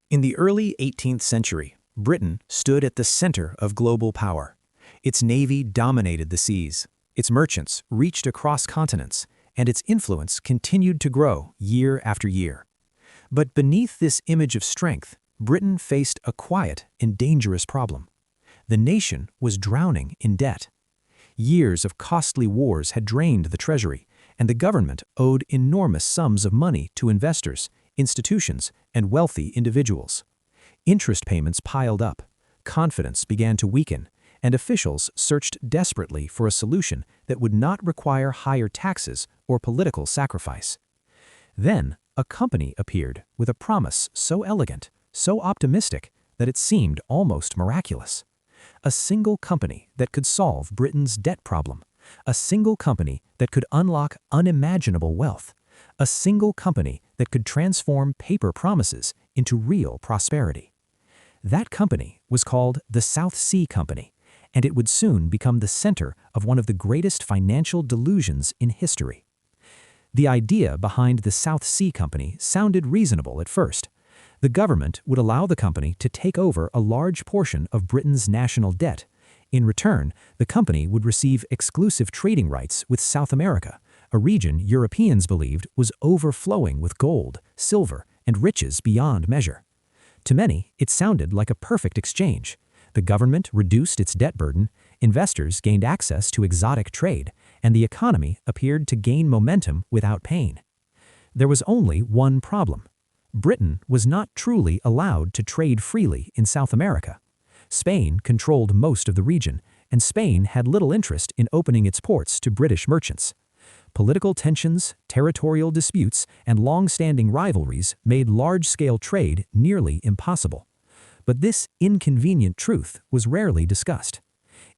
In the early 18th century, Britain stood at the center of global power. Its navy dominated the seas, its merchants reached across continents, and its influence continued to grow year after year. But beneath this image of strength, Britain faced a quiet and dangerous problem. The nation was drowning in debt. Years of costly wars had drained the treasury, and the government owed enormous sums of money to investors, institutions, and wealthy individuals. Interest payments piled up, confidence began to weaken, and officials searched desperately for a solution that would not require higher taxes or political sacrifice. Then, a company appeared with a promise so elegant, so optimistic, that it seemed almost miraculous. A single company that could solve Britain's debt problem. A single company that could unlock unimaginable wealth. A single company that could transform paper promises into real prosperity. That company was called the South Sea Company, and it would soon become the center of one of the greatest financial delusions in history. The idea behind the South Sea Company sounded reasonable at first. The government would allow the company to take over a large portion of Britain's national debt. In return, the company would receive exclusive trading rights with South America, a region Europeans believed was overflowing with gold, silver, and riches beyond measure. To many, it sounded like a perfect exchange. The government reduced its debt burden, investors gained access to exotic trade, and the economy appeared to gain momentum without pain. There was only one problem. Britain was not truly allowed to trade freely in South America. Spain controlled most of the region, and Spain had little interest in opening its ports to British merchants. Political tensions, territorial disputes, and long-standing rivalries made large-scale trade nearly impossible. But this inconvenient truth was rarely discussed.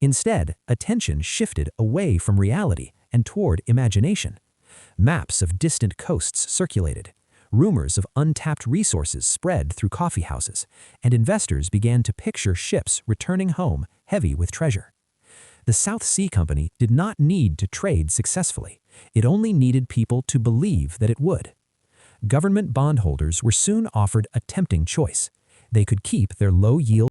Instead, attention shifted away from reality and toward imagination. Maps of distant coasts circulated. Rumors of untapped resources spread through coffeehouses, and investors began to picture ships returning home heavy with treasure. The South Sea Company did not need to trade successfully. It only needed people to believe that it would. Government bondholders were soon offered a tempting choice. They could keep their low-yield